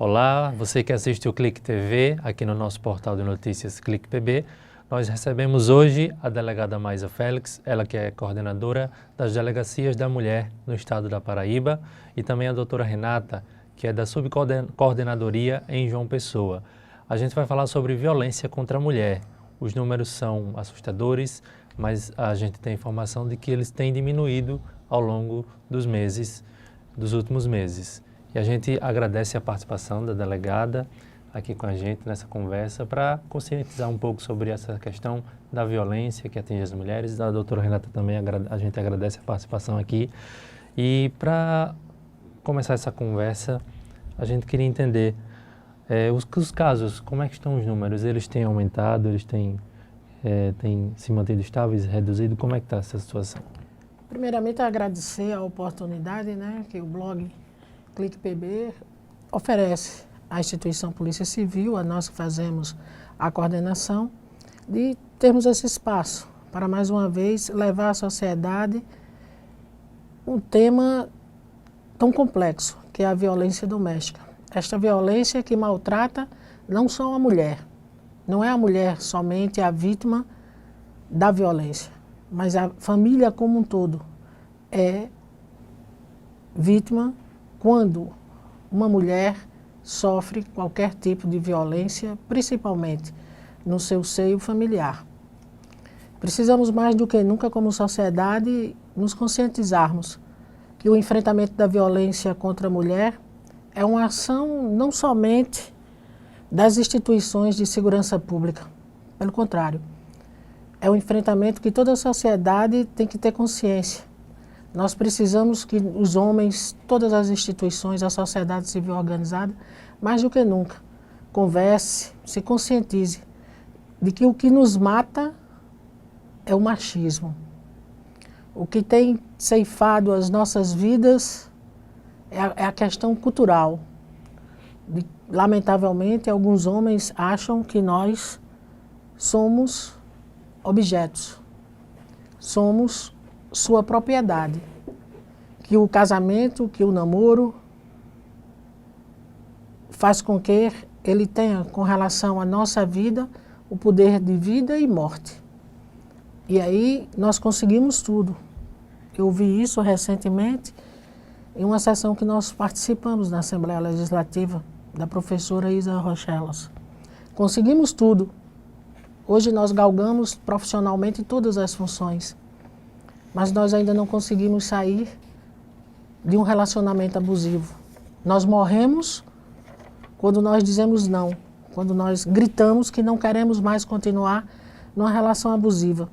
Olá, você que assiste o Clique TV, aqui no nosso portal de notícias Clique PB. Nós recebemos hoje a delegada Maisa Félix, ela que é coordenadora das Delegacias da Mulher no estado da Paraíba, e também a doutora Renata, que é da Subcoordenadoria em João Pessoa. A gente vai falar sobre violência contra a mulher. Os números são assustadores, mas a gente tem informação de que eles têm diminuído ao longo dos últimos meses. E a gente agradece a participação da delegada aqui com a gente nessa conversa para conscientizar um pouco sobre essa questão da violência que atinge as mulheres. A doutora Renata também, a gente agradece a participação aqui. E para começar essa conversa, a gente queria entender os casos, como é que estão os números? Eles têm aumentado, eles têm se mantido estáveis, reduzido? Como é que está essa situação? Primeiramente, agradecer a oportunidade, que o blog Clique PB oferece à instituição Polícia Civil, a nós que fazemos a coordenação, de termos esse espaço para, mais uma vez, levar à sociedade um tema tão complexo, que é a violência doméstica. Esta violência que maltrata não só a mulher, não é a mulher somente a vítima da violência, mas a família como um todo é vítima quando uma mulher sofre qualquer tipo de violência, principalmente no seu seio familiar. Precisamos mais do que nunca, como sociedade, nos conscientizarmos que o enfrentamento da violência contra a mulher é uma ação não somente das instituições de segurança pública, pelo contrário, é um enfrentamento que toda a sociedade tem que ter consciência. Nós precisamos que os homens, todas as instituições, a sociedade civil organizada, mais do que nunca, converse, se conscientize de que o que nos mata é o machismo. O que tem ceifado as nossas vidas é a questão cultural. Lamentavelmente, alguns homens acham que nós somos objetos, somos sua propriedade, que o casamento, que o namoro faz com que ele tenha, com relação à nossa vida, o poder de vida e morte. E aí nós conseguimos tudo. Eu vi isso recentemente em uma sessão que nós participamos na Assembleia Legislativa da professora Isa Rochelas. Conseguimos tudo. Hoje nós galgamos profissionalmente todas as funções, mas nós ainda não conseguimos sair de um relacionamento abusivo. Nós morremos quando nós dizemos não, quando nós gritamos que não queremos mais continuar numa relação abusiva.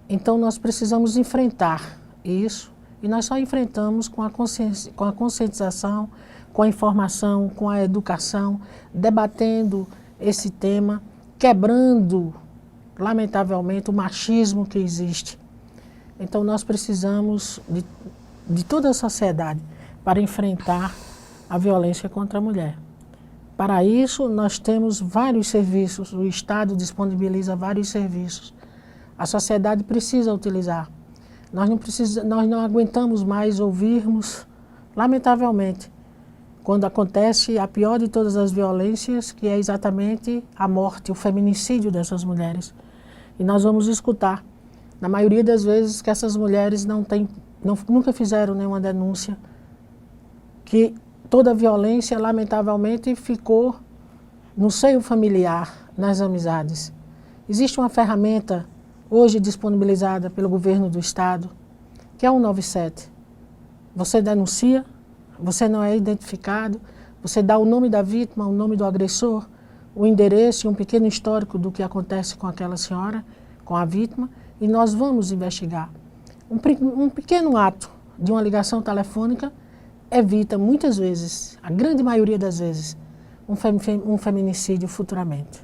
Então nós precisamos enfrentar isso, e nós só enfrentamos com a conscientização, com a informação, com a educação, debatendo esse tema, quebrando, lamentavelmente, o machismo que existe. Então nós precisamos de toda a sociedade para enfrentar a violência contra a mulher. Para isso nós temos vários serviços, o Estado disponibiliza vários serviços. A sociedade precisa utilizar. Nós não aguentamos mais ouvirmos, lamentavelmente, quando acontece a pior de todas as violências, que é exatamente a morte, o feminicídio dessas mulheres. E nós vamos escutar, na maioria das vezes, que essas mulheres nunca fizeram nenhuma denúncia, que toda a violência, lamentavelmente, ficou no seio familiar, nas amizades. Existe uma ferramenta hoje disponibilizada pelo governo do Estado, que é o 197. Você denuncia, você não é identificado, você dá o nome da vítima, o nome do agressor, o endereço e um pequeno histórico do que acontece com aquela senhora, com a vítima, e nós vamos investigar. Um pequeno ato de uma ligação telefônica evita muitas vezes, a grande maioria das vezes, um feminicídio futuramente.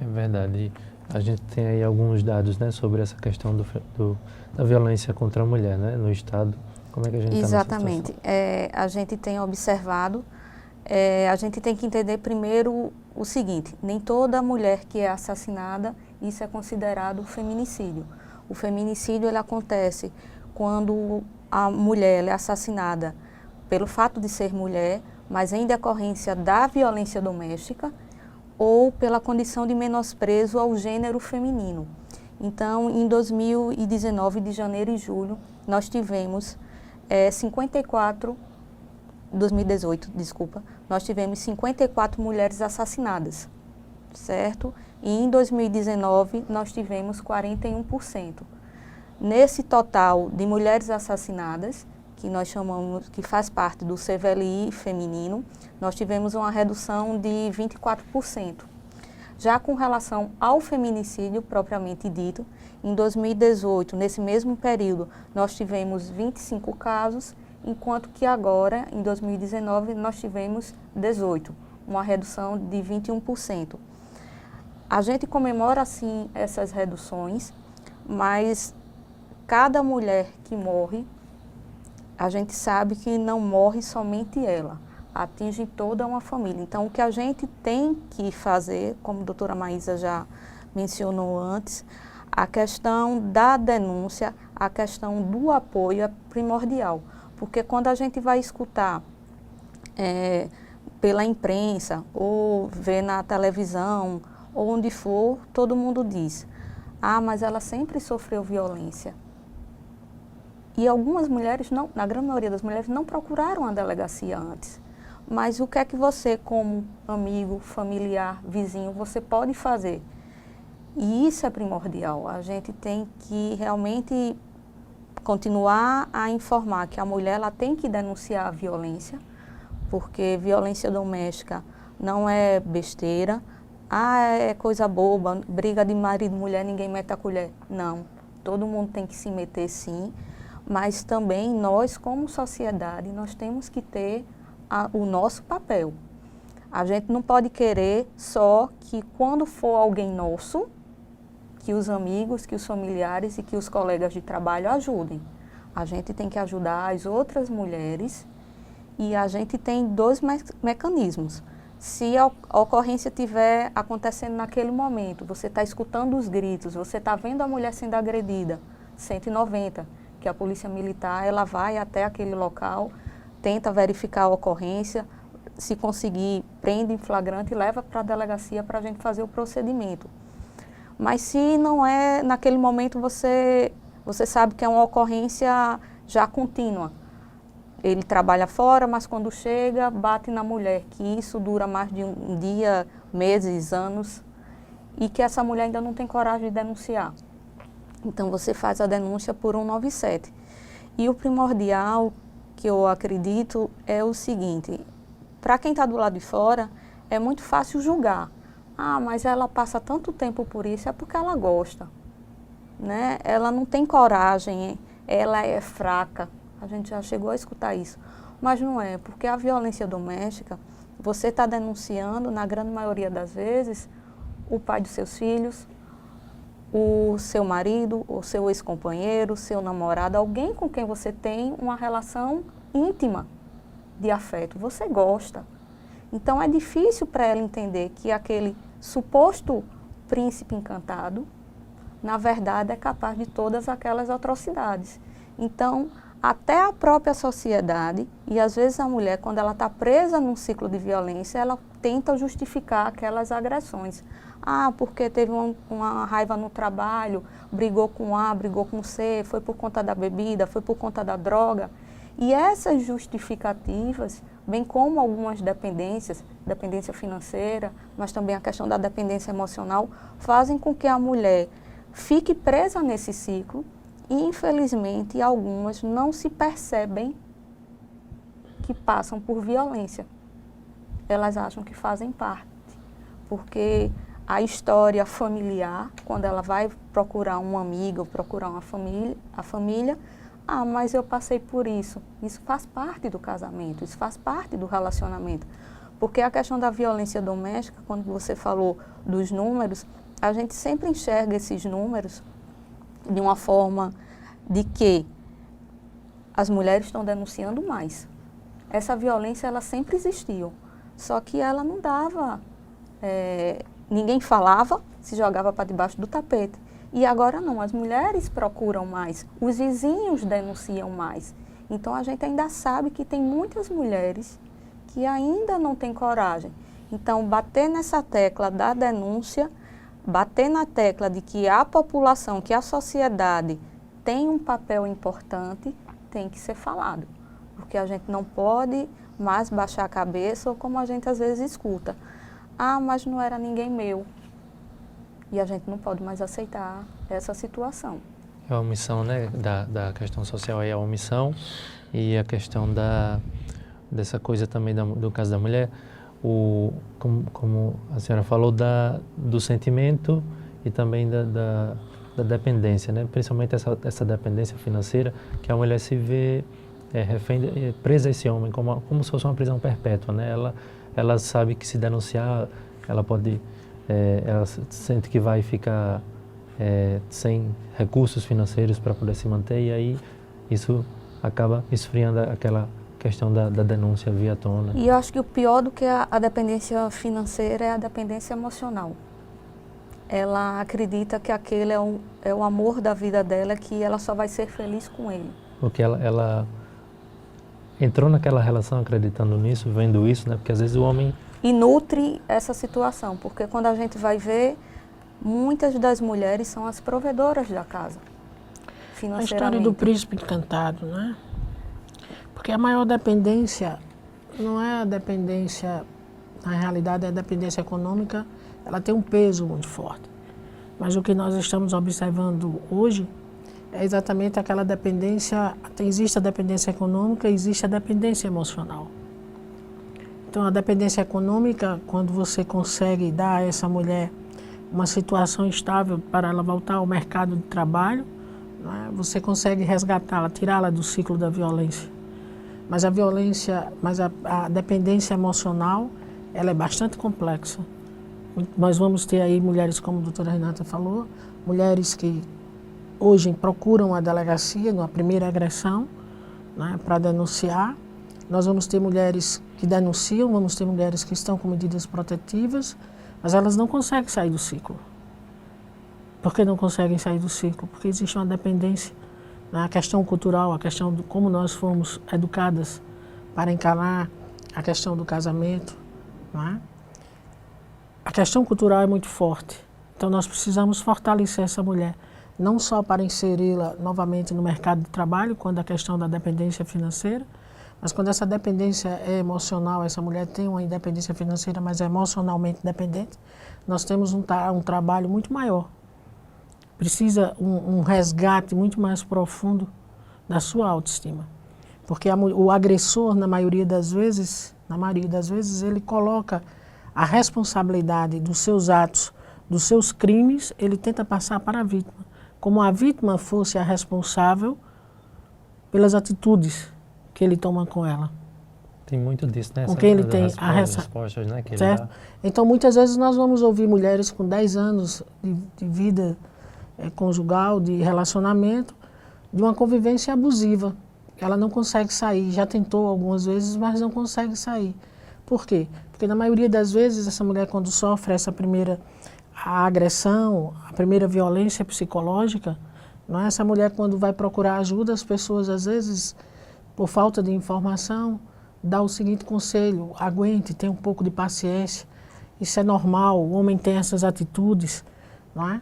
É verdade. A gente tem aí alguns dados, sobre essa questão da violência contra a mulher, no Estado. Como é que a gente está nessa situação? Exatamente. A gente tem observado, a gente tem que entender primeiro o seguinte: nem toda mulher que é assassinada, isso é considerado feminicídio. O feminicídio ele acontece quando a mulher é assassinada pelo fato de ser mulher mas em decorrência da violência doméstica ou pela condição de menosprezo ao gênero feminino. Então, em 2019, de janeiro e julho, nós tivemos 2018, desculpa, nós tivemos 54 mulheres assassinadas, certo? E em 2019, nós tivemos 41%. Nesse total de mulheres assassinadas, que nós chamamos, que faz parte do CVLI feminino, nós tivemos uma redução de 24%. Já com relação ao feminicídio propriamente dito, em 2018, nesse mesmo período, nós tivemos 25 casos, enquanto que agora, em 2019, nós tivemos 18, uma redução de 21%. A gente comemora, sim, essas reduções, mas cada mulher que morre, a gente sabe que não morre somente ela, atinge toda uma família. Então, o que a gente tem que fazer, como a doutora Maísa já mencionou antes, a questão da denúncia, a questão do apoio é primordial. Porque quando a gente vai escutar pela imprensa, ou ver na televisão, ou onde for, todo mundo diz, mas ela sempre sofreu violência. E algumas mulheres, não, na grande maioria das mulheres, não procuraram a delegacia antes. Mas o que é que você, como amigo, familiar, vizinho, você pode fazer? E isso é primordial. A gente tem que realmente continuar a informar que a mulher ela tem que denunciar a violência, porque violência doméstica não é besteira. É coisa boba, briga de marido e mulher, ninguém mete a colher. Não, todo mundo tem que se meter sim. Mas também nós, como sociedade, nós temos que ter o nosso papel. A gente não pode querer só que quando for alguém nosso, que os amigos, que os familiares e que os colegas de trabalho ajudem. A gente tem que ajudar as outras mulheres e a gente tem dois mecanismos. Se a ocorrência estiver acontecendo naquele momento, você está escutando os gritos, você está vendo a mulher sendo agredida, 190, que a polícia militar ela vai até aquele local, tenta verificar a ocorrência, se conseguir, prende em flagrante e leva para a delegacia para a gente fazer o procedimento. Mas se não é, naquele momento você sabe que é uma ocorrência já contínua. Ele trabalha fora, mas quando chega, bate na mulher, que isso dura mais de um dia, meses, anos, e que essa mulher ainda não tem coragem de denunciar. Então, você faz a denúncia por 197. E o primordial, que eu acredito, é o seguinte, para quem está do lado de fora, é muito fácil julgar. Mas ela passa tanto tempo por isso, é porque ela gosta, né? Ela não tem coragem, ela é fraca. A gente já chegou a escutar isso. Mas não é, porque a violência doméstica, você está denunciando, na grande maioria das vezes, o pai dos seus filhos, o seu marido, o seu ex-companheiro, o seu namorado, alguém com quem você tem uma relação íntima de afeto. Você gosta. Então, é difícil para ela entender que aquele suposto príncipe encantado, na verdade, é capaz de todas aquelas atrocidades. Então, até a própria sociedade, e às vezes a mulher, quando ela está presa num ciclo de violência, ela tenta justificar aquelas agressões. Porque teve uma raiva no trabalho, brigou com A, brigou com C, foi por conta da bebida, foi por conta da droga. E essas justificativas, bem como algumas dependências, dependência financeira, mas também a questão da dependência emocional, fazem com que a mulher fique presa nesse ciclo e, infelizmente, algumas não se percebem que passam por violência. Elas acham que fazem parte, porque a história familiar, quando ela vai procurar um amigo, procurar a família, mas eu passei por isso. Isso faz parte do casamento, isso faz parte do relacionamento. Porque a questão da violência doméstica, quando você falou dos números, a gente sempre enxerga esses números de uma forma de que as mulheres estão denunciando mais. Essa violência, ela sempre existiu, só que ela não dava, ninguém falava, se jogava para debaixo do tapete. E agora não, as mulheres procuram mais, os vizinhos denunciam mais. Então, a gente ainda sabe que tem muitas mulheres que ainda não tem coragem. Então, bater nessa tecla da denúncia, bater na tecla de que a população, que a sociedade tem um papel importante, tem que ser falado. Porque a gente não pode mais baixar a cabeça, ou como a gente às vezes escuta, mas não era ninguém meu. E a gente não pode mais aceitar essa situação. É a omissão, né, da questão social é a omissão, e a questão dessa coisa também do caso da mulher, como a senhora falou, do sentimento e também da dependência, né? Principalmente essa dependência financeira, que a mulher se vê refém, presa a esse homem, como se fosse uma prisão perpétua, né? Ela sabe que se denunciar, ela pode, ela sente que vai ficar sem recursos financeiros para poder se manter, e aí isso acaba esfriando aquela questão da denúncia via tona. E eu acho que o pior do que a dependência financeira é a dependência emocional. Ela acredita que aquele é o amor da vida dela, que ela só vai ser feliz com ele. Porque ela entrou naquela relação acreditando nisso, vendo isso, né? Porque às vezes o homem... E nutre essa situação, porque quando a gente vai ver, muitas das mulheres são as provedoras da casa, financeiramente. A história do príncipe encantado, né? Porque a maior dependência não é a dependência, na realidade, a dependência econômica, ela tem um peso muito forte. Mas o que nós estamos observando hoje é exatamente aquela dependência, existe a dependência econômica, existe a dependência emocional. Então, a dependência econômica, quando você consegue dar a essa mulher uma situação estável para ela voltar ao mercado de trabalho, né, você consegue resgatá-la, tirá-la do ciclo da violência. Mas a dependência emocional, ela é bastante complexa. Nós vamos ter aí mulheres, como a doutora Renata falou, mulheres que hoje procuram a delegacia numa primeira agressão, né, para denunciar. Nós vamos ter mulheres que denunciam, vamos ter mulheres que estão com medidas protetivas, mas elas não conseguem sair do ciclo. Por que não conseguem sair do ciclo? Porque existe uma dependência. A questão cultural, a questão de como nós fomos educadas para encarar a questão do casamento, não é? A questão cultural é muito forte. Então nós precisamos fortalecer essa mulher, não só para inseri-la novamente no mercado de trabalho, quando a questão da dependência financeira, mas quando essa dependência é emocional, essa mulher tem uma independência financeira, mas é emocionalmente dependente, nós temos um trabalho muito maior. Precisa um resgate muito mais profundo da sua autoestima. Porque o agressor, na maioria das vezes, ele coloca a responsabilidade dos seus atos, dos seus crimes, ele tenta passar para a vítima. Como a vítima fosse a responsável pelas atitudes que ele toma com ela. Tem muito disso, né? Com quem ele tem a respostas, né? Que certo? Ele dá. Então, muitas vezes nós vamos ouvir mulheres com 10 anos de vida conjugal, de relacionamento, de uma convivência abusiva. Ela não consegue sair, já tentou algumas vezes, mas não consegue sair. Por quê? Porque na maioria das vezes essa mulher, quando sofre essa primeira agressão, a primeira violência psicológica, não é? Essa mulher, quando vai procurar ajuda, as pessoas às vezes, por falta de informação, dá o seguinte conselho: aguente, tenha um pouco de paciência, isso é normal, o homem tem essas atitudes, não é?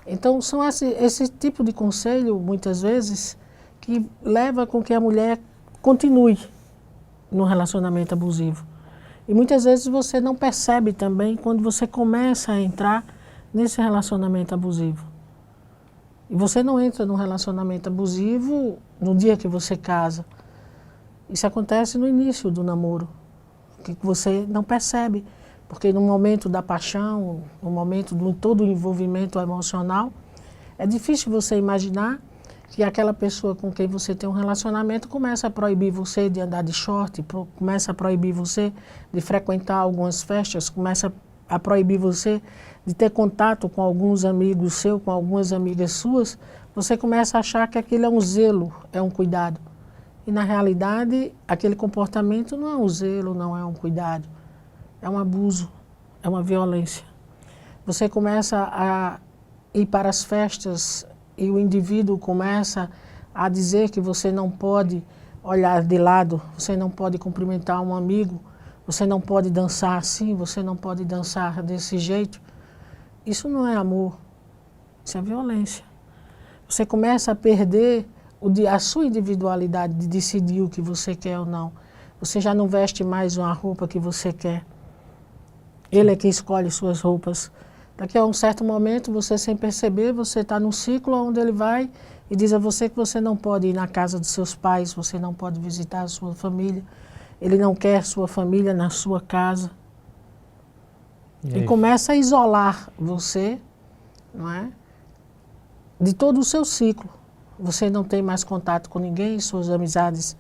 Então, são esse tipo de conselho, muitas vezes, que leva com que a mulher continue no relacionamento abusivo. E muitas vezes você não percebe também quando você começa a entrar nesse relacionamento abusivo. E você não entra num relacionamento abusivo no dia que você casa. Isso acontece no início do namoro, que você não percebe. Porque no momento da paixão, no momento de todo o envolvimento emocional, é difícil você imaginar que aquela pessoa com quem você tem um relacionamento começa a proibir você de andar de short, começa a proibir você de frequentar algumas festas, começa a proibir você de ter contato com alguns amigos seus, com algumas amigas suas. Você começa a achar que aquilo é um zelo, é um cuidado. E na realidade, aquele comportamento não é um zelo, não é um cuidado. É um abuso, é uma violência. Você começa a ir para as festas e o indivíduo começa a dizer que você não pode olhar de lado, você não pode cumprimentar um amigo, você não pode dançar assim, você não pode dançar desse jeito. Isso não é amor, isso é violência. Você começa a perder a sua individualidade de decidir o que você quer ou não. Você já não veste mais uma roupa que você quer. Ele é que escolhe suas roupas. Daqui a um certo momento, você sem perceber, você está num ciclo onde ele vai e diz a você que você não pode ir na casa dos seus pais, você não pode visitar a sua família. Ele não quer sua família na sua casa. E começa a isolar você, não é? De todo o seu ciclo. Você não tem mais contato com ninguém, suas amizades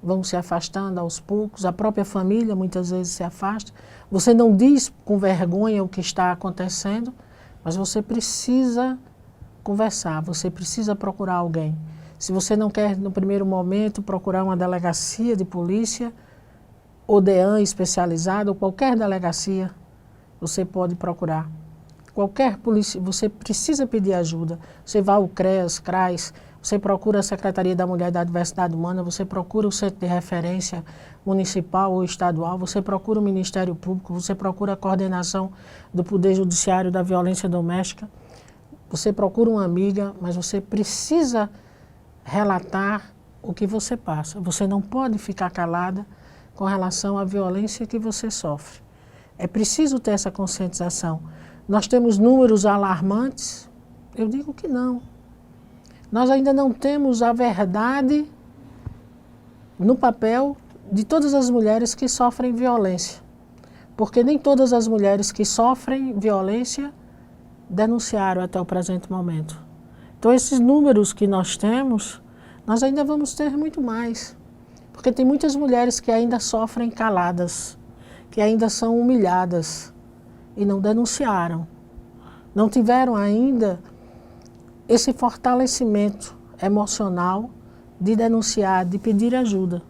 vão se afastando aos poucos, a própria família muitas vezes se afasta. Você não diz com vergonha o que está acontecendo, mas você precisa conversar, você precisa procurar alguém. Se você não quer, no primeiro momento, procurar uma delegacia de polícia, ou DEAN especializado, ou qualquer delegacia, você pode procurar. Qualquer polícia, você precisa pedir ajuda. Você vai ao CREAS, CRAS, você procura a Secretaria da Mulher e da Diversidade Humana, você procura o Centro de Referência Municipal ou Estadual, você procura o Ministério Público, você procura a coordenação do Poder Judiciário da Violência Doméstica, você procura uma amiga, mas você precisa relatar o que você passa. Você não pode ficar calada com relação à violência que você sofre. É preciso ter essa conscientização. Nós temos números alarmantes? Eu digo que não. Nós ainda não temos a verdade no papel de todas as mulheres que sofrem violência. Porque nem todas as mulheres que sofrem violência denunciaram até o presente momento. Então esses números que nós temos, nós ainda vamos ter muito mais. Porque tem muitas mulheres que ainda sofrem caladas, que ainda são humilhadas e não denunciaram. Não tiveram ainda esse fortalecimento emocional de denunciar, de pedir ajuda.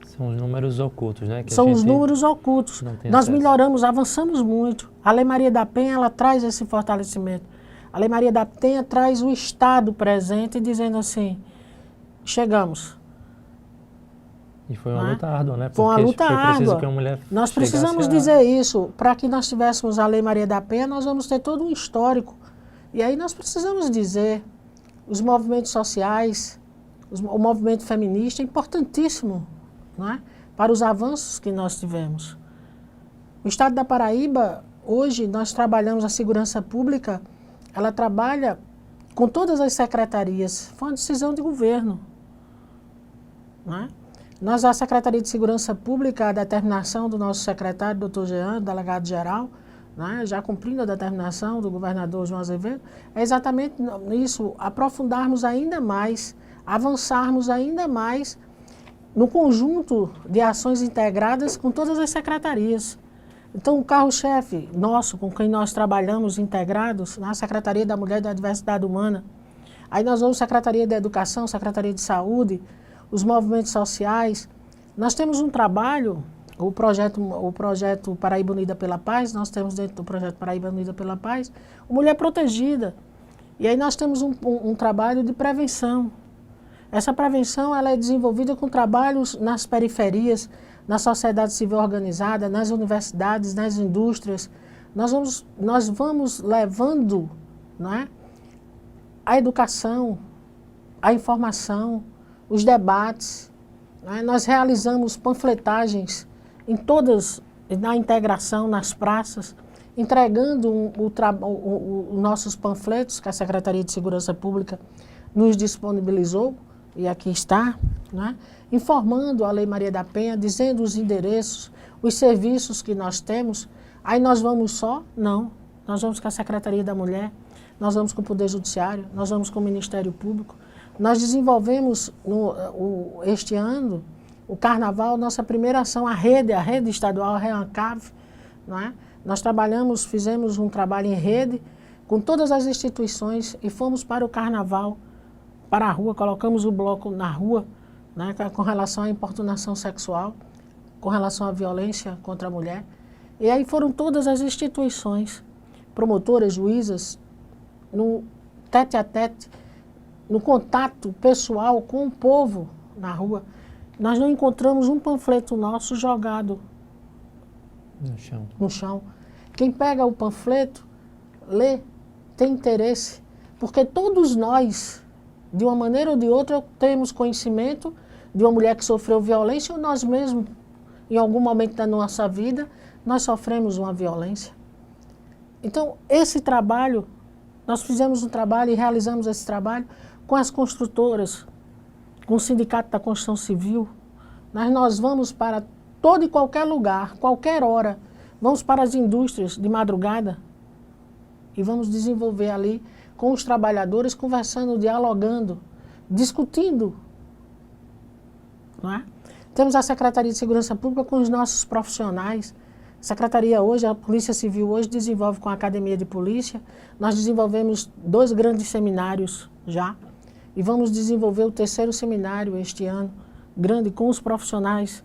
São os números ocultos, né? São os números ocultos. Nós melhoramos, avançamos muito. A Lei Maria da Penha, ela traz esse fortalecimento. A Lei Maria da Penha traz o Estado presente, dizendo assim, chegamos. E foi uma luta árdua, né? Foi uma luta árdua. Que uma mulher nós precisamos dizer isso. Para que nós tivéssemos a Lei Maria da Penha, nós vamos ter todo um histórico. E aí nós precisamos dizer, os movimentos sociais, o movimento feminista é importantíssimo, não é? Para os avanços que nós tivemos. O Estado da Paraíba, hoje, nós trabalhamos a segurança pública, ela trabalha com todas as secretarias. Foi uma decisão de governo, não é? Nós, a Secretaria de Segurança Pública, a determinação do nosso secretário, doutor Jean, delegado-geral, né, já cumprindo a determinação do governador João Azevedo, é exatamente isso, aprofundarmos ainda mais, avançarmos ainda mais no conjunto de ações integradas com todas as secretarias. Então, o carro-chefe nosso, com quem nós trabalhamos integrados, na Secretaria da Mulher e da Diversidade Humana, aí nós vamos Secretaria da Educação, Secretaria de Saúde, os movimentos sociais. Nós temos um trabalho, o projeto Paraíba Unida pela Paz, nós temos dentro do projeto Paraíba Unida pela Paz, Mulher Protegida. E aí nós temos um trabalho de prevenção. Essa prevenção ela é desenvolvida com trabalhos nas periferias, na sociedade civil organizada, nas universidades, nas indústrias. Nós vamos levando, não é, a educação, a informação, os debates, né? Nós realizamos panfletagens em todas, na integração, nas praças, entregando os nossos panfletos que a Secretaria de Segurança Pública nos disponibilizou, e aqui está, né? Informando a Lei Maria da Penha, dizendo os endereços, os serviços que nós temos. Aí nós vamos só? Não. Nós vamos com a Secretaria da Mulher, nós vamos com o Poder Judiciário, nós vamos com o Ministério Público. Nós desenvolvemos este ano, o Carnaval, nossa primeira ação, a rede estadual, a REANCAV, não é? Nós fizemos um trabalho em rede com todas as instituições e fomos para o Carnaval, para a rua, colocamos o bloco na rua, né, com relação à importunação sexual, com relação à violência contra a mulher. E aí foram todas as instituições, promotoras, juízas, no tete a tete, no contato pessoal com o povo na rua. nós não encontramos um panfleto nosso jogado no chão. Quem pega o panfleto, lê, tem interesse, porque todos nós, de uma maneira ou de outra, temos conhecimento de uma mulher que sofreu violência, ou nós mesmos, em algum momento da nossa vida, nós sofremos uma violência. Então, esse trabalho, nós fizemos um trabalho e realizamos esse trabalho com as construtoras, com o Sindicato da Construção Civil. Nós vamos para todo e qualquer lugar, qualquer hora, vamos para as indústrias de madrugada e vamos desenvolver ali com os trabalhadores, conversando, dialogando, discutindo. Não é? Temos a Secretaria de Segurança Pública com os nossos profissionais. A Secretaria hoje, a Polícia Civil hoje desenvolve com a Academia de Polícia. Nós desenvolvemos 2 grandes seminários já e vamos desenvolver o 3º seminário este ano, grande, com os profissionais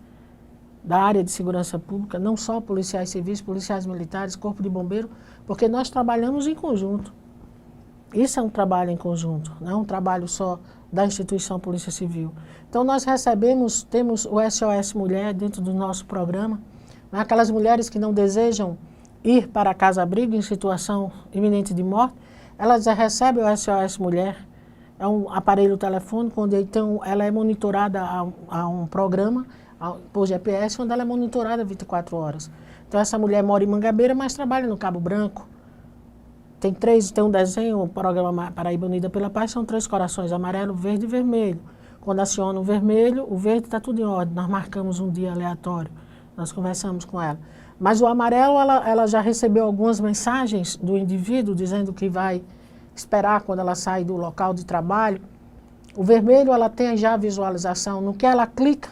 da área de segurança pública, não só policiais civis, policiais militares, corpo de bombeiro, porque nós trabalhamos em conjunto. Isso é um trabalho em conjunto, não é um trabalho só da instituição Polícia Civil. Então nós temos o SOS Mulher dentro do nosso programa, né? Aquelas mulheres que não desejam ir para a casa-abrigo em situação iminente de morte, elas já recebem o SOS Mulher, é um aparelho telefônico onde então ela é monitorada a um programa por GPS, onde ela é monitorada 24 horas. Então essa mulher mora em Mangabeira, mas trabalha no Cabo Branco. Tem um desenho, o programa Paraíba Unida pela Paz, são 3 corações, amarelo, verde e vermelho. Quando aciona o vermelho, o verde está tudo em ordem, nós marcamos um dia aleatório, nós conversamos com ela. Mas o amarelo, ela já recebeu algumas mensagens do indivíduo, dizendo que vai esperar quando ela sai do local de trabalho. O vermelho, ela tem já a visualização, no que ela clica,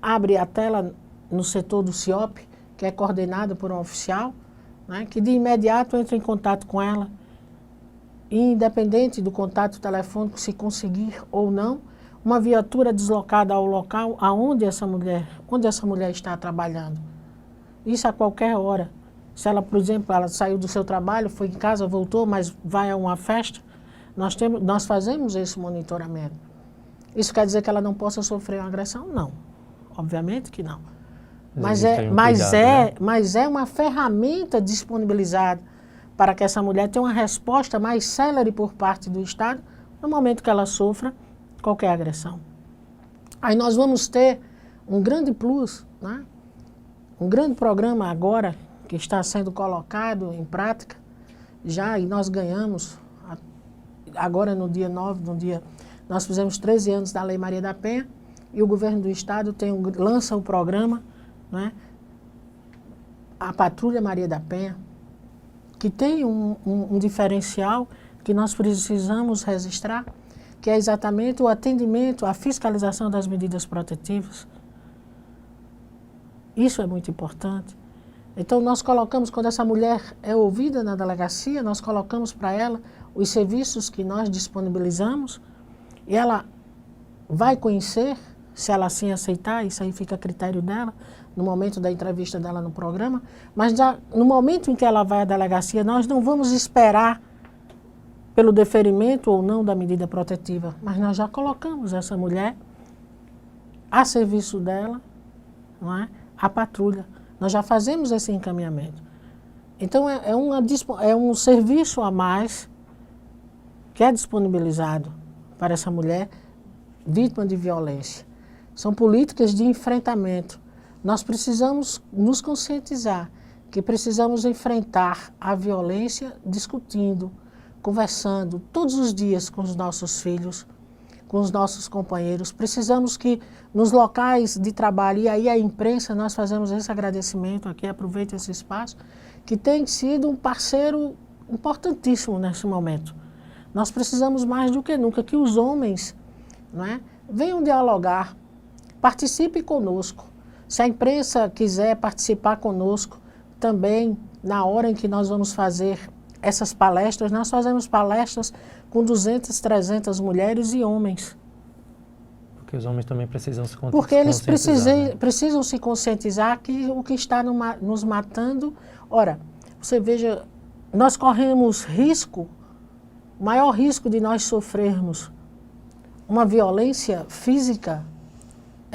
abre a tela no setor do CIOP, que é coordenado por um oficial, né, que de imediato entra em contato com ela, e independente do contato telefônico, se conseguir ou não, uma viatura deslocada ao local onde essa mulher está trabalhando. Isso a qualquer hora. Se ela, por exemplo, ela saiu do seu trabalho, foi em casa, voltou, mas vai a uma festa, nós fazemos esse monitoramento. Isso quer dizer que ela não possa sofrer uma agressão? Não. Obviamente que não. Mas é uma ferramenta disponibilizada para que essa mulher tenha uma resposta mais célere por parte do Estado no momento que ela sofra qualquer agressão. Aí nós vamos ter um grande plus, né? Um grande programa agora que está sendo colocado em prática já, e nós ganhamos agora no dia 9, nós fizemos 13 anos da Lei Maria da Penha, e o governo do Estado lança um programa, né, a Patrulha Maria da Penha, que tem um diferencial que nós precisamos registrar, que é exatamente o atendimento, a fiscalização das medidas protetivas. Isso é muito importante. Então nós colocamos, quando essa mulher é ouvida na delegacia, nós colocamos para ela os serviços que nós disponibilizamos, e ela vai conhecer, se ela assim aceitar, isso aí fica a critério dela, no momento da entrevista dela no programa, mas já no momento em que ela vai à delegacia, nós não vamos esperar pelo deferimento ou não da medida protetiva, mas nós já colocamos essa mulher a serviço dela, não é? A patrulha. Nós já fazemos esse encaminhamento. Então é um serviço a mais que é disponibilizado para essa mulher vítima de violência. São políticas de enfrentamento. Nós precisamos nos conscientizar que precisamos enfrentar a violência discutindo, conversando todos os dias com os nossos filhos, com os nossos companheiros. Precisamos que nos locais de trabalho, e aí a imprensa, nós fazemos esse agradecimento aqui, aproveito esse espaço, que tem sido um parceiro importantíssimo nesse momento. Nós precisamos mais do que nunca que os homens, não é, venham dialogar, participe conosco. Se a imprensa quiser participar conosco também, na hora em que nós vamos fazer essas palestras, nós fazemos palestras com 200, 300 mulheres e homens. Porque os homens também precisam se conscientizar. Porque eles precisam se conscientizar que o que está nos matando... Ora, você veja, nós corremos risco, o maior risco de nós sofrermos uma violência física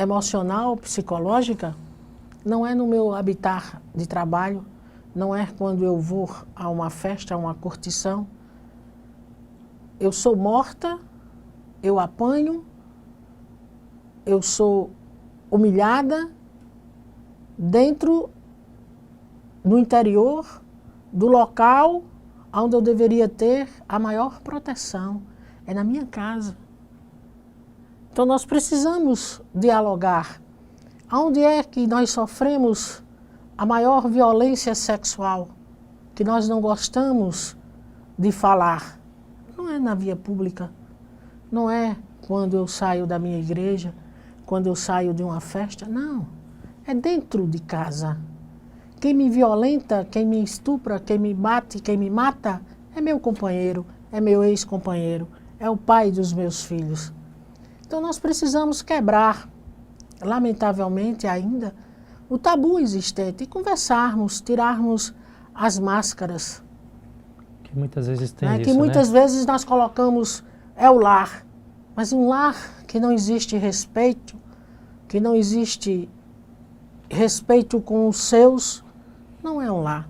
emocional, psicológica, não é no meu habitat de trabalho, não é quando eu vou a uma festa, a uma curtição. Eu sou morta, eu apanho, eu sou humilhada dentro, no interior do local onde eu deveria ter a maior proteção, é na minha casa. Então nós precisamos dialogar. Onde é que nós sofremos a maior violência sexual, que nós não gostamos de falar? Não é na via pública, não é quando eu saio da minha igreja, quando eu saio de uma festa, não. É dentro de casa. Quem me violenta, quem me estupra, quem me bate, quem me mata, é meu companheiro, é meu ex-companheiro, é o pai dos meus filhos. Então nós precisamos quebrar, lamentavelmente ainda, o tabu existente e conversarmos, tirarmos as máscaras. Que muitas vezes tem Né? isso, Que muitas né? vezes nós colocamos, é o lar, mas um lar que não existe respeito, que não existe respeito com os seus, não é um lar.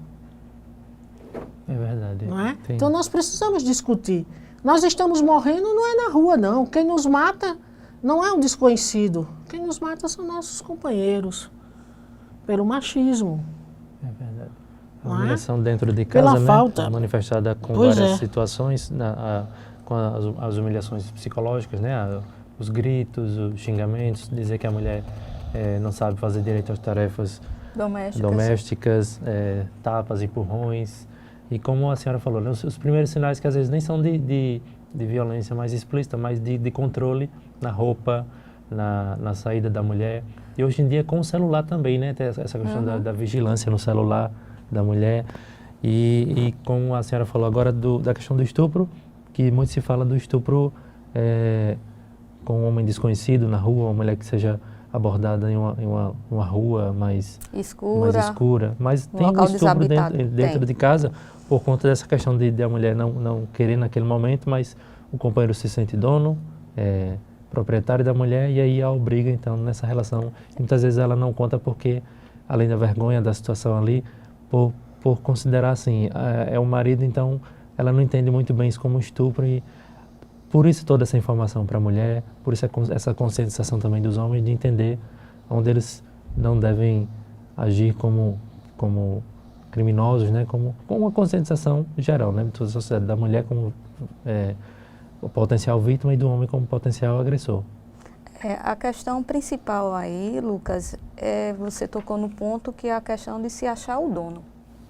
É verdade. Não é? Tem. Então nós precisamos discutir. Nós estamos morrendo não é na rua, não. Quem nos mata não é um desconhecido. Quem nos mata são nossos companheiros, pelo machismo. É verdade. A Não é? humilhação dentro de Pela casa, né? falta. Manifestada com Pois várias é. situações, com as humilhações psicológicas, né? Os gritos, os xingamentos, dizer que a mulher não sabe fazer direito às tarefas domésticas, tapas, empurrões. E como a senhora falou, né? Os primeiros sinais que às vezes nem são de violência mais explícita, mas de controle na roupa, na saída da mulher. E hoje em dia com o celular também, né? Tem essa questão da vigilância no celular da mulher. E como a senhora falou agora da questão do estupro, que muito se fala do estupro com um homem desconhecido na rua, uma mulher que seja abordada em uma rua mais escura. Mas tem um estupro dentro de casa por conta dessa questão de a mulher não querer naquele momento, mas o companheiro se sente dono, proprietário da mulher, e aí a obriga então nessa relação. E muitas vezes ela não conta porque, além da vergonha da situação ali, por considerar assim, é o marido, então ela não entende muito bem isso como estupro, e por isso toda essa informação para a mulher, por isso essa conscientização também dos homens de entender onde eles não devem agir como criminosos, né? Com uma conscientização geral, né? De toda a sociedade, da mulher como o potencial vítima e do homem como potencial agressor. A questão principal aí, Lucas, você tocou no ponto que é a questão de se achar o dono,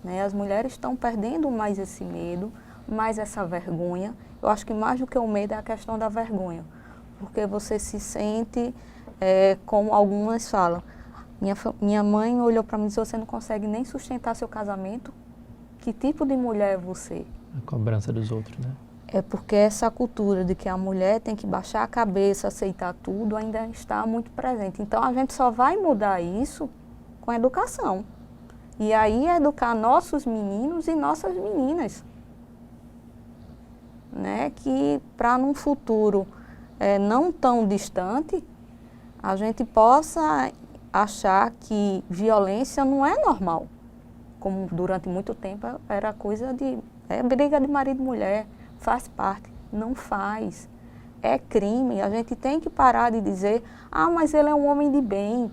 né? As mulheres estão perdendo mais esse medo, mais essa vergonha. Eu acho que mais do que o medo é a questão da vergonha, porque você se sente, como algumas falam, minha mãe olhou para mim e disse, você não consegue nem sustentar seu casamento? Que tipo de mulher é você? A cobrança dos outros, né? É porque essa cultura de que a mulher tem que baixar a cabeça, aceitar tudo, ainda está muito presente. Então a gente só vai mudar isso com educação. E aí educar nossos meninos e nossas meninas. Né? Que para num futuro não tão distante, a gente possa achar que violência não é normal. Como durante muito tempo era coisa de briga de marido e mulher, faz parte, não faz. É crime, a gente tem que parar de dizer, mas ele é um homem de bem.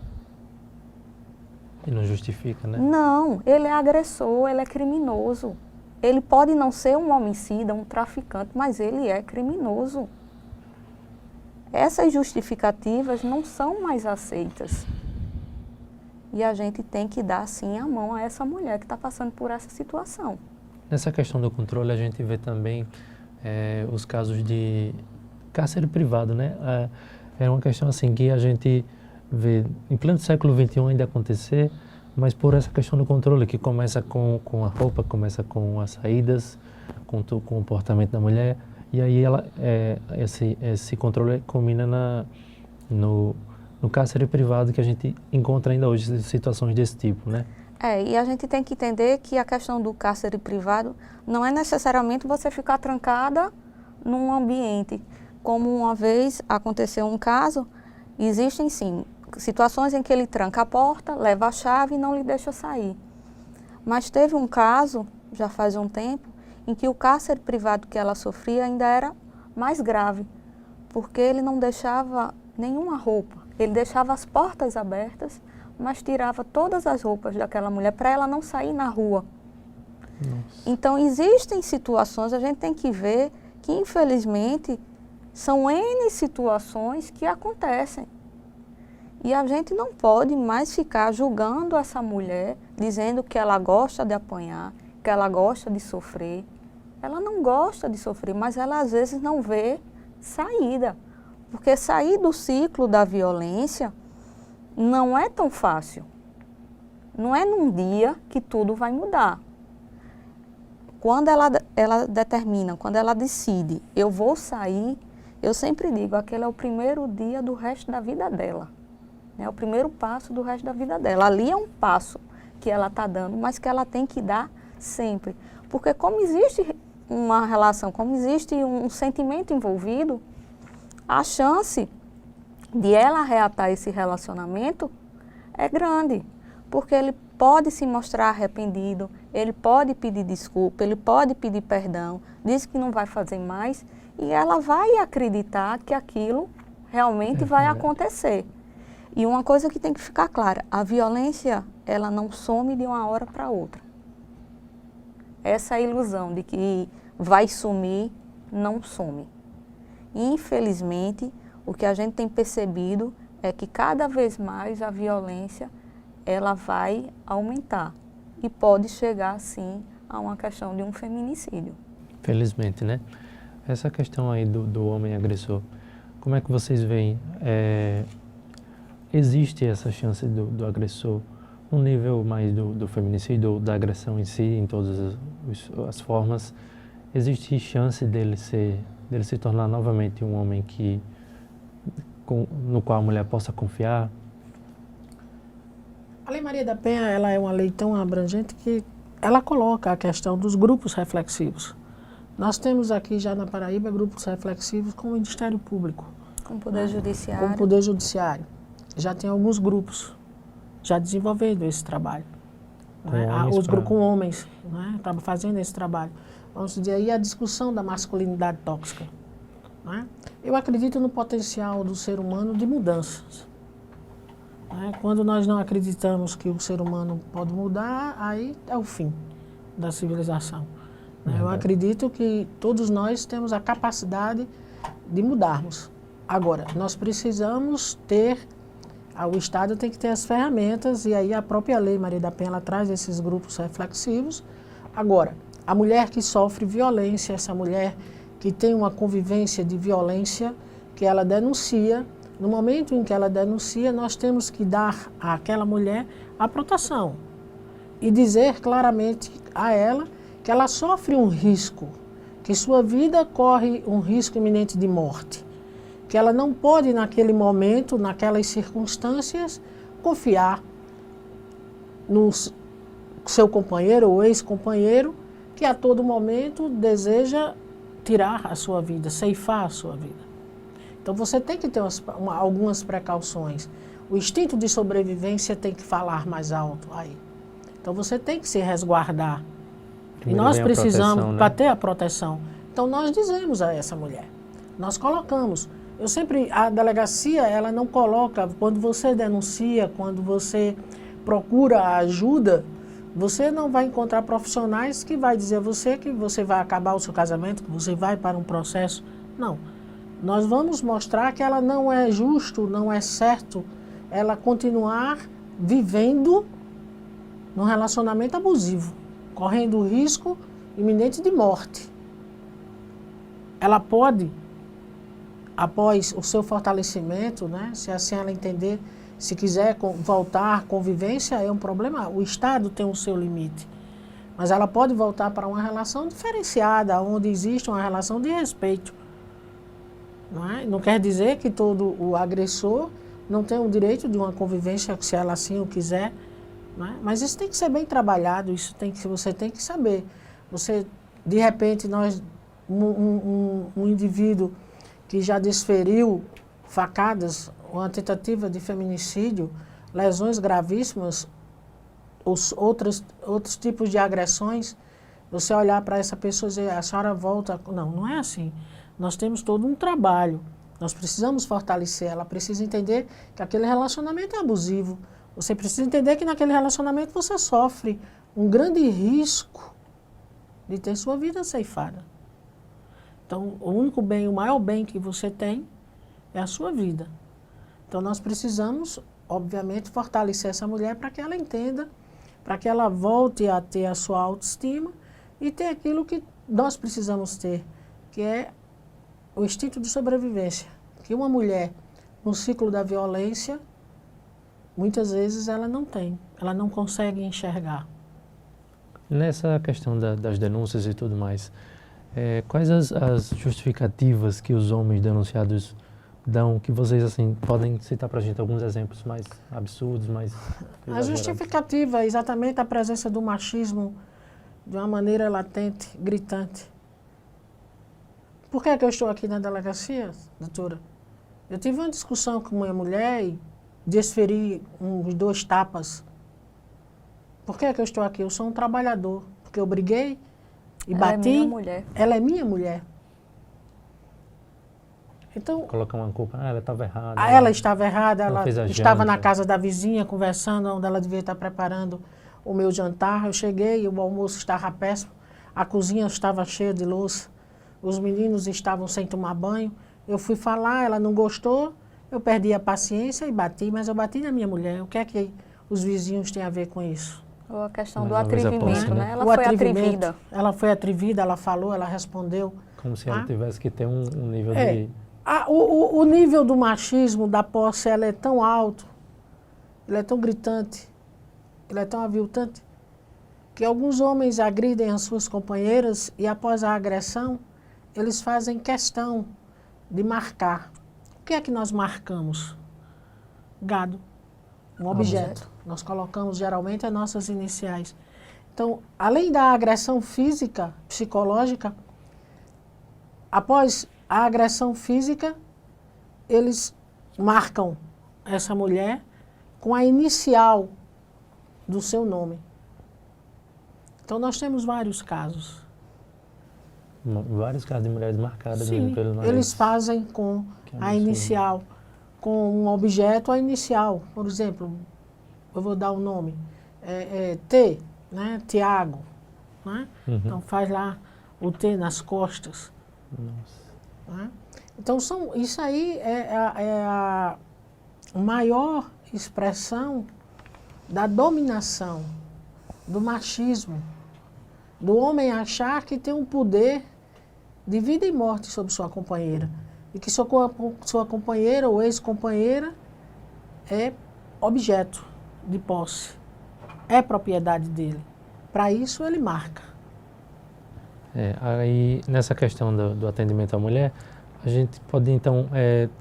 E não justifica, né? Não, ele é agressor, ele é criminoso. Ele pode não ser um homicida, um traficante, mas ele é criminoso. Essas justificativas não são mais aceitas. E a gente tem que dar, sim, a mão a essa mulher que está passando por essa situação. Nessa questão do controle, a gente vê também os casos de cárcere privado, né? É uma questão assim que a gente vê em pleno século XXI ainda acontecer, mas por essa questão do controle, que começa com a roupa, começa com as saídas, com o comportamento da mulher, e aí esse controle culmina no cárcere privado, que a gente encontra ainda hoje situações desse tipo, né? E a gente tem que entender que a questão do cárcere privado não é necessariamente você ficar trancada num ambiente. Como uma vez aconteceu um caso, existem sim situações em que ele tranca a porta, leva a chave e não lhe deixa sair. Mas teve um caso, já faz um tempo, em que o cárcere privado que ela sofria ainda era mais grave, porque ele não deixava nenhuma roupa. Ele deixava as portas abertas, mas tirava todas as roupas daquela mulher para ela não sair na rua. Nossa. Então, existem situações, a gente tem que ver que, infelizmente, são N situações que acontecem. E a gente não pode mais ficar julgando essa mulher, dizendo que ela gosta de apanhar, que ela gosta de sofrer. Ela não gosta de sofrer, mas ela às vezes não vê saída. Porque sair do ciclo da violência não é tão fácil. Não é num dia que tudo vai mudar. Quando ela determina, quando ela decide, eu vou sair, eu sempre digo, aquele é o primeiro dia do resto da vida dela. É o primeiro passo do resto da vida dela. Ali é um passo que ela está dando, mas que ela tem que dar sempre. Porque como existe uma relação, como existe um sentimento envolvido, a chance de ela reatar esse relacionamento é grande. Porque ele pode se mostrar arrependido, ele pode pedir desculpa, ele pode pedir perdão, diz que não vai fazer mais e ela vai acreditar que aquilo realmente vai acontecer. E uma coisa que tem que ficar clara, a violência, ela não some de uma hora para outra. Essa ilusão de que vai sumir, não some. Infelizmente, o que a gente tem percebido é que cada vez mais a violência ela vai aumentar e pode chegar, sim, a uma questão de um feminicídio. Felizmente, né? Essa questão aí do homem agressor, como é que vocês veem? Existe essa chance do agressor no nível mais do feminicídio, da agressão em si, em todas as formas? Existe chance dele se tornar novamente um homem no qual a mulher possa confiar? A Lei Maria da Penha, ela é uma lei tão abrangente que ela coloca a questão dos grupos reflexivos. Nós temos aqui já na Paraíba grupos reflexivos com o Ministério Público. Com o Poder Judiciário. Com o Poder Judiciário. Já tem alguns grupos já desenvolvendo esse trabalho. Com homens, né? Fazendo esse trabalho. Vamos dizer aí a discussão da masculinidade tóxica. Né? Eu acredito no potencial do ser humano de mudanças. Quando nós não acreditamos que o ser humano pode mudar, aí é o fim da civilização. Eu acredito que todos nós temos a capacidade de mudarmos. Agora, nós precisamos o Estado tem que ter as ferramentas, e aí a própria Lei Maria da Penha ela traz esses grupos reflexivos. Agora, a mulher que sofre violência, essa mulher que tem uma convivência de violência, que ela denuncia, no momento em que ela denuncia, nós temos que dar àquela mulher a proteção e dizer claramente a ela que ela sofre um risco, que sua vida corre um risco iminente de morte, que ela não pode naquele momento, naquelas circunstâncias, confiar no seu companheiro ou ex-companheiro que a todo momento deseja tirar a sua vida, ceifar a sua vida. Então você tem que ter algumas precauções. O instinto de sobrevivência tem que falar mais alto aí. Então você tem que se resguardar. E nós precisamos, para ter a proteção. Então nós dizemos a essa mulher, nós colocamos. A delegacia, ela não coloca, quando você denuncia, quando você procura ajuda, você não vai encontrar profissionais que vai dizer a você que você vai acabar o seu casamento, que você vai para um processo. Não. Nós vamos mostrar que ela não é justo, não é certo ela continuar vivendo num relacionamento abusivo, correndo o risco iminente de morte. Ela pode, após o seu fortalecimento, né, se assim ela entender, se quiser voltar à convivência, é um problema. O Estado tem o seu limite. Mas ela pode voltar para uma relação diferenciada, onde existe uma relação de respeito. Não quer dizer que todo o agressor não tem o direito de uma convivência, se ela assim o quiser. Mas isso tem que ser bem trabalhado, você tem que saber. De repente, um indivíduo que já desferiu facadas uma tentativa de feminicídio, lesões gravíssimas, os outros tipos de agressões, você olhar para essa pessoa e dizer, a senhora volta... Não, não é assim. Nós temos todo um trabalho. Nós precisamos fortalecer. Ela precisa entender que aquele relacionamento é abusivo. Você precisa entender que naquele relacionamento você sofre um grande risco de ter sua vida ceifada. Então, o único bem, o maior bem que você tem é a sua vida. Então, nós precisamos, obviamente, fortalecer essa mulher para que ela entenda, para que ela volte a ter a sua autoestima e ter aquilo que nós precisamos ter, que é o instinto de sobrevivência. Que uma mulher, no ciclo da violência, muitas vezes ela não tem, ela não consegue enxergar. Nessa questão das denúncias e tudo mais, quais as justificativas que os homens denunciados dão, que vocês assim podem citar para a gente alguns exemplos mais absurdos, mais A justificativa é exatamente a presença do machismo de uma maneira latente, gritante. Por que eu estou aqui na delegacia, doutora? Eu tive uma discussão com uma mulher e desferi uns 2 tapas. Por que eu estou aqui? Eu sou um trabalhador. Porque eu briguei e bati. Ela é minha mulher. Ela é minha mulher. Então, colocar uma culpa, ela estava errada. Ela estava errada, ela estava janta na casa da vizinha conversando, onde ela devia estar preparando o meu jantar. Eu cheguei e o almoço estava péssimo, a cozinha estava cheia de louça, os meninos estavam sem tomar banho. Eu fui falar, ela não gostou, eu perdi a paciência e bati, mas eu bati na minha mulher. O que é que os vizinhos têm a ver com isso? Ou a questão do atrevimento, né? Ela o foi atrevida. Ela foi atrevida, ela falou, ela respondeu. Como se ela tivesse que ter um nível de... O nível do machismo, da posse, ela é tão alto, ele é tão gritante, ele é tão aviltante, que alguns homens agridem as suas companheiras e após a agressão, eles fazem questão de marcar. O que é que nós marcamos? Gado, um objeto. Nós colocamos geralmente as nossas iniciais. Então, além da agressão física, psicológica, após a agressão física, eles marcam essa mulher com a inicial do seu nome. Então, nós temos vários casos. Vários casos de mulheres marcadas Sim, mesmo pelo nome. Eles fazem com a inicial, com um objeto a inicial. Por exemplo, eu vou dar um nome, T, né? Tiago. Né? Então, faz lá o T nas costas. Nossa. Né? Então, isso aí é a maior expressão da dominação, do machismo, do homem achar que tem um poder de vida e morte sobre sua companheira. E que sua companheira ou ex-companheira é objeto de posse, é propriedade dele. Para isso, ele marca. Aí, nessa questão do atendimento à mulher, a gente pode, então,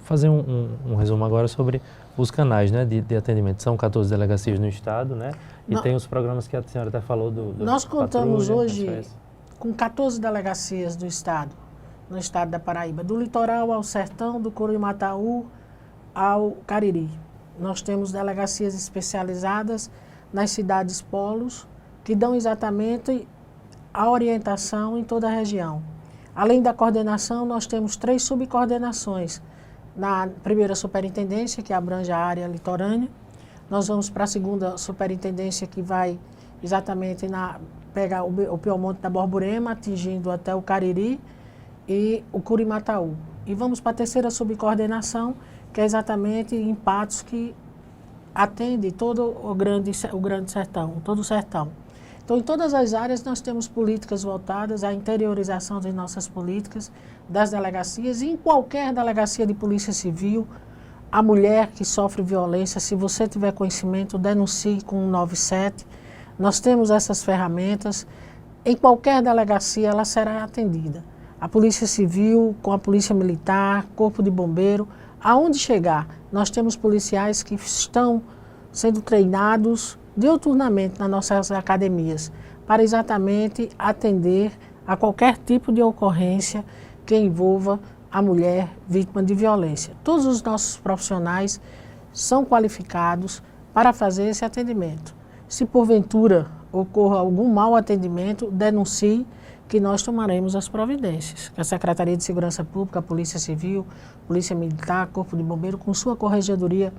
fazer um resumo agora sobre os canais, né, de atendimento. São 14 delegacias no estado, né? E tem os programas que a senhora até falou do Nós contamos patrulha, hoje com 14 delegacias do estado, no estado da Paraíba, do litoral ao sertão, do Curimataú ao Cariri. Nós temos delegacias especializadas nas cidades polos, que dão exatamente a orientação em toda a região. Além da coordenação, nós temos 3 subcoordenações. Na primeira superintendência, que abrange a área litorânea, nós vamos para a segunda superintendência, que vai exatamente pegar o Piemonte da Borborema, atingindo até o Cariri e o Curimataú. E vamos para a terceira subcoordenação, que é exatamente em Patos, que atende todo o grande sertão, todo o sertão. Então, em todas as áreas, nós temos políticas voltadas à interiorização das nossas políticas, das delegacias, e em qualquer delegacia de polícia civil, a mulher que sofre violência, se você tiver conhecimento, denuncie com o 197. Nós temos essas ferramentas. Em qualquer delegacia, ela será atendida. A polícia civil, com a polícia militar, corpo de bombeiro, aonde chegar, nós temos policiais que estão sendo treinados diuturnamente nas nossas academias, para exatamente atender a qualquer tipo de ocorrência que envolva a mulher vítima de violência. Todos os nossos profissionais são qualificados para fazer esse atendimento. Se porventura ocorra algum mau atendimento, denuncie que nós tomaremos as providências. A Secretaria de Segurança Pública, a Polícia Civil, Polícia Militar, Corpo de Bombeiro, com sua corregedoria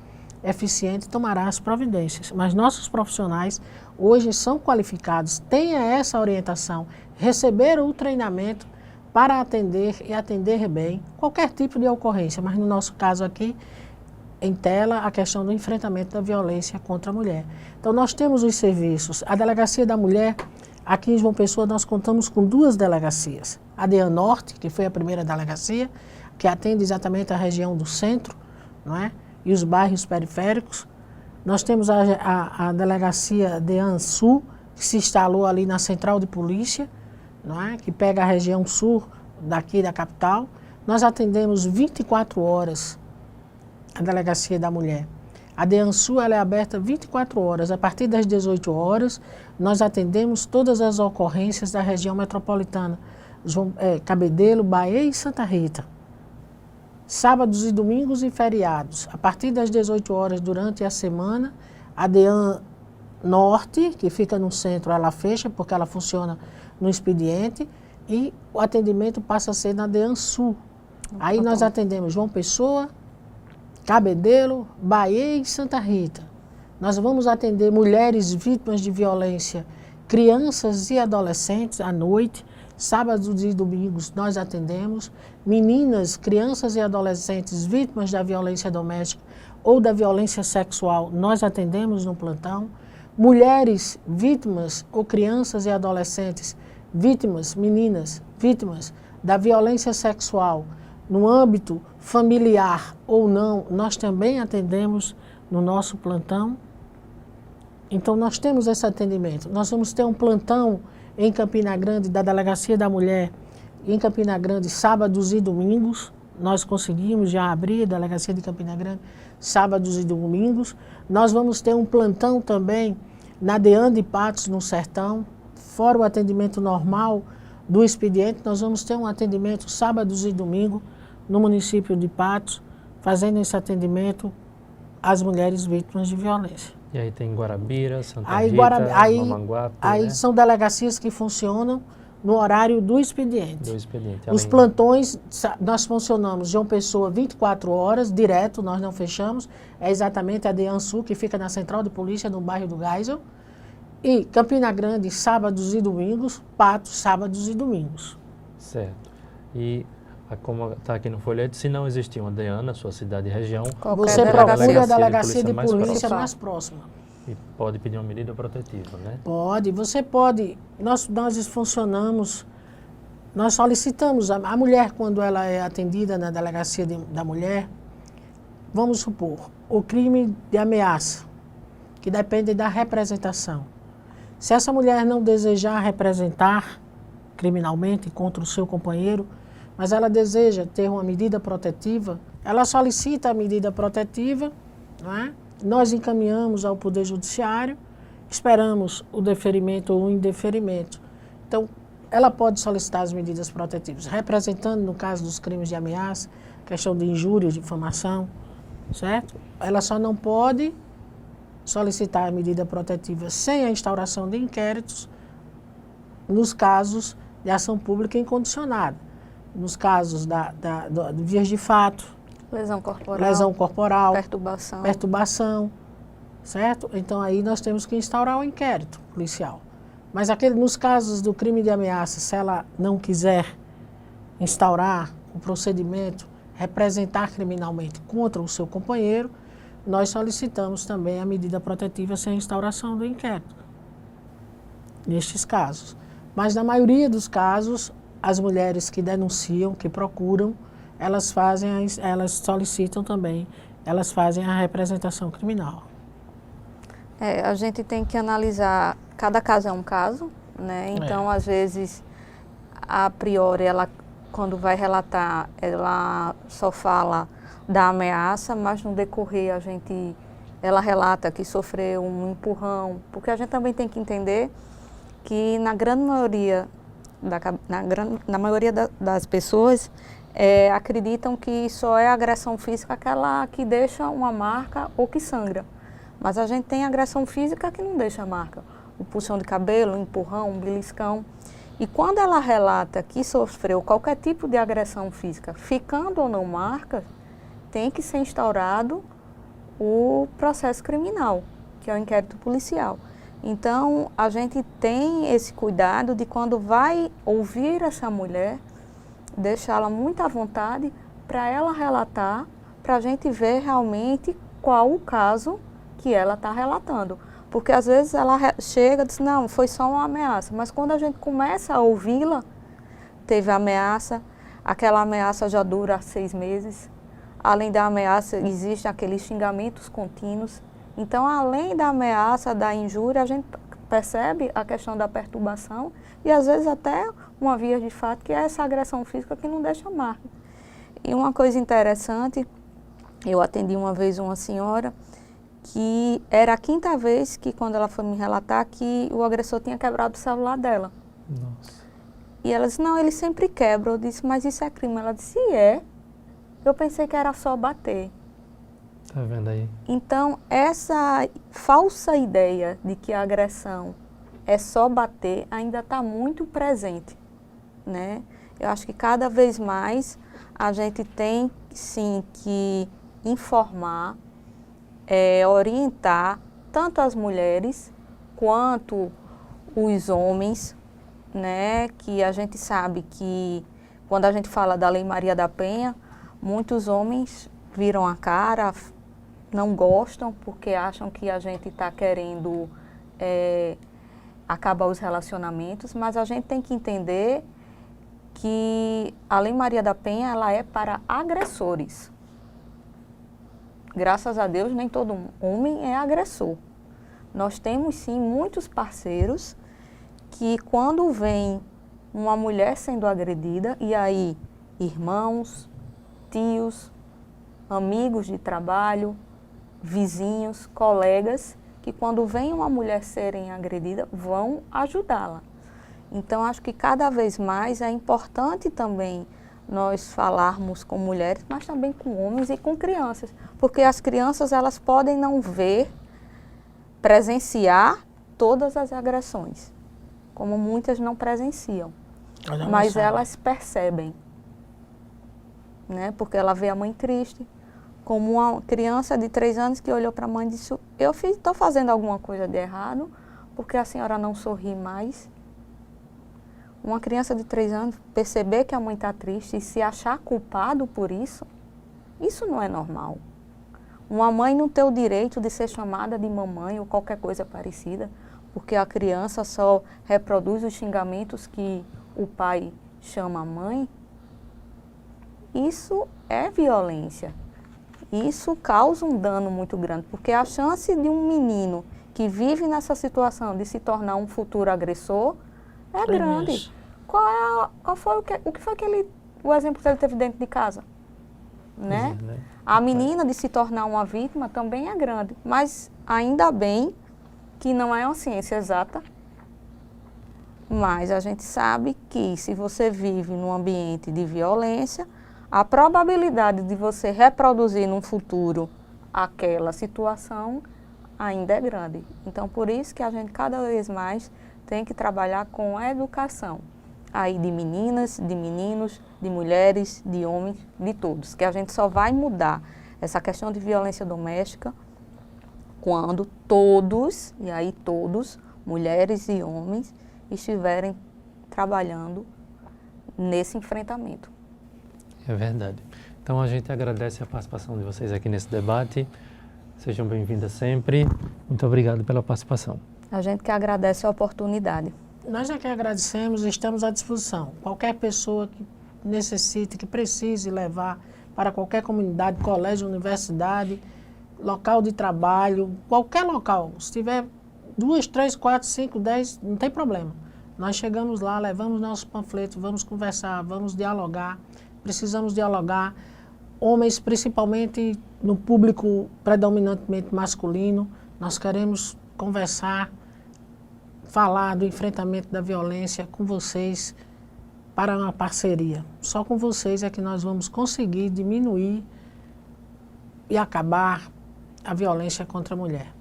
eficiente, tomará as providências. Mas nossos profissionais hoje são qualificados, têm essa orientação, receberam o treinamento para atender e atender bem qualquer tipo de ocorrência, mas no nosso caso aqui, em tela, a questão do enfrentamento da violência contra a mulher. Então nós temos os serviços, a Delegacia da Mulher, aqui em João Pessoa nós contamos com 2 delegacias, a DEAN Norte, que foi a primeira delegacia, que atende exatamente a região do centro, não é? E os bairros periféricos. Nós temos a delegacia DEAN Sul, que se instalou ali na Central de Polícia, não é? Que pega a região sul daqui da capital. Nós atendemos 24 horas a Delegacia da Mulher. A DEAN Sul ela é aberta 24 horas. A partir das 18 horas, nós atendemos todas as ocorrências da região metropolitana, Cabedelo, Bahia e Santa Rita. Sábados e domingos e feriados. A partir das 18 horas durante a semana, a DEAN Norte, que fica no centro, ela fecha porque ela funciona no expediente e o atendimento passa a ser na DEAN Sul. Aí nós atendemos João Pessoa, Cabedelo, Bahia e Santa Rita. Nós vamos atender mulheres vítimas de violência, crianças e adolescentes à noite, sábados e domingos nós atendemos, meninas, crianças e adolescentes vítimas da violência doméstica ou da violência sexual, nós atendemos no plantão, mulheres vítimas ou crianças e adolescentes vítimas, meninas vítimas da violência sexual no âmbito familiar ou não, nós também atendemos no nosso plantão. Então nós temos esse atendimento. Nós vamos ter um plantão em Campina Grande, da Delegacia da Mulher, em Campina Grande, sábados e domingos. Nós conseguimos já abrir a Delegacia de Campina Grande, sábados e domingos. Nós vamos ter um plantão também na DEAN de Patos, no Sertão. Fora o atendimento normal do expediente, nós vamos ter um atendimento sábados e domingos no município de Patos, fazendo esse atendimento às mulheres vítimas de violência. E aí tem Guarabira, Santa Rita, Mamanguape, aí né? São delegacias que funcionam no horário do expediente. Do expediente. Os plantões, nós funcionamos João Pessoa 24 horas, direto, nós não fechamos. É exatamente a DEAN Sul, que fica na Central de Polícia, no bairro do Geisel. E Campina Grande, sábados e domingos, Patos, sábados e domingos. Certo. E como está aqui no folheto, se não existir uma DEAN na sua cidade e região, você procura a Delegacia de Polícia mais próxima. E pode pedir uma medida protetiva, né? Pode, você pode. Nós funcionamos, nós solicitamos, a mulher quando ela é atendida na Delegacia da Mulher, vamos supor, o crime de ameaça, que depende da representação. Se essa mulher não desejar representar criminalmente contra o seu companheiro, mas ela deseja ter uma medida protetiva, ela solicita a medida protetiva, não é? Nós encaminhamos ao Poder Judiciário, esperamos o deferimento ou o indeferimento. Então, ela pode solicitar as medidas protetivas, representando, no caso dos crimes de ameaça, questão de injúria, difamação, certo? Ela só não pode solicitar a medida protetiva sem a instauração de inquéritos nos casos de ação pública incondicionada, nos casos de vias de fato, lesão corporal, perturbação, certo? Então aí nós temos que instaurar o inquérito policial. Mas nos casos do crime de ameaça, se ela não quiser instaurar o procedimento, representar criminalmente contra o seu companheiro, nós solicitamos também a medida protetiva sem a instauração do inquérito, nestes casos. Mas na maioria dos casos, as mulheres que denunciam, que procuram, elas solicitam também, elas fazem a representação criminal. A gente tem que analisar, cada caso é um caso, né? Então, às vezes, a priori, ela, quando vai relatar, ela só fala da ameaça, mas no decorrer ela relata que sofreu um empurrão, porque a gente também tem que entender que na grande maioria, na maioria das pessoas, acreditam que só é agressão física aquela que deixa uma marca ou que sangra. Mas a gente tem agressão física que não deixa marca. O puxão de cabelo, o empurrão, um beliscão. E quando ela relata que sofreu qualquer tipo de agressão física, ficando ou não marca, tem que ser instaurado o processo criminal, que é o inquérito policial. Então, a gente tem esse cuidado de quando vai ouvir essa mulher, deixá-la muito à vontade para ela relatar, para a gente ver realmente qual o caso que ela está relatando. Porque às vezes ela chega e diz, não, foi só uma ameaça. Mas quando a gente começa a ouvi-la, teve ameaça, aquela ameaça já dura 6 meses. Além da ameaça, existem aqueles xingamentos contínuos. Então, além da ameaça, da injúria, a gente percebe a questão da perturbação e às vezes até uma via de fato, que é essa agressão física que não deixa marca. E uma coisa interessante, eu atendi uma vez uma senhora que era a 5ª vez que, quando ela foi me relatar, que o agressor tinha quebrado o celular dela. Nossa. E ela disse, não, ele sempre quebra. Eu disse, mas isso é crime. Ela disse, é. Eu pensei que era só bater. Tá vendo aí? Então, essa falsa ideia de que a agressão é só bater ainda está muito presente, né? Eu acho que cada vez mais a gente tem, sim, que informar, orientar tanto as mulheres quanto os homens, né? Que a gente sabe que quando a gente fala da Lei Maria da Penha, muitos homens viram a cara, não gostam porque acham que a gente está querendo acabar os relacionamentos, mas a gente tem que entender que a Lei Maria da Penha ela é para agressores. Graças a Deus, nem todo homem é agressor. Nós temos, sim, muitos parceiros que, quando vem uma mulher sendo agredida, e aí irmãos, tios, amigos de trabalho, vizinhos, colegas, que quando vem uma mulher serem agredida, vão ajudá-la. Então, acho que cada vez mais é importante também nós falarmos com mulheres, mas também com homens e com crianças. Porque as crianças, elas podem não ver, presenciar todas as agressões, como muitas não presenciam. Mas elas percebem, né? Porque ela vê a mãe triste, como uma criança de 3 anos que olhou para a mãe e disse, eu estou fazendo alguma coisa de errado, porque a senhora não sorri mais. Uma criança de 3 anos perceber que a mãe está triste e se achar culpado por isso, isso não é normal. Uma mãe não ter o direito de ser chamada de mamãe ou qualquer coisa parecida, porque a criança só reproduz os xingamentos que o pai chama a mãe, isso é violência. Isso causa um dano muito grande, porque a chance de um menino que vive nessa situação de se tornar um futuro agressor é grande. Qual foi o exemplo que ele teve dentro de casa? Né? A menina de se tornar uma vítima também é grande, mas ainda bem que não é uma ciência exata, mas a gente sabe que se você vive num ambiente de violência, a probabilidade de você reproduzir num futuro aquela situação ainda é grande. Então, por isso que a gente cada vez mais tem que trabalhar com a educação. Aí de meninas, de meninos, de mulheres, de homens, de todos. Que a gente só vai mudar essa questão de violência doméstica quando todos, e aí todos, mulheres e homens, estiverem trabalhando nesse enfrentamento. É verdade. Então a gente agradece a participação de vocês aqui nesse debate. Sejam bem-vindas sempre. Muito obrigado pela participação. A gente que agradece a oportunidade. Nós é que agradecemos e estamos à disposição. Qualquer pessoa que necessite, que precise levar para qualquer comunidade, colégio, universidade, local de trabalho, qualquer local. Se tiver 2, 3, 4, 5, 10, não tem problema. Nós chegamos lá, levamos nossos panfletos, vamos conversar, vamos dialogar. Precisamos dialogar. Homens, principalmente no público predominantemente masculino, nós queremos conversar, falar do enfrentamento da violência com vocês, para uma parceria. Só com vocês é que nós vamos conseguir diminuir e acabar a violência contra a mulher.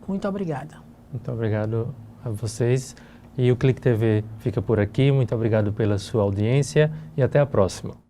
Muito obrigada. Muito obrigado a vocês. E o Clique TV fica por aqui. Muito obrigado pela sua audiência e até a próxima.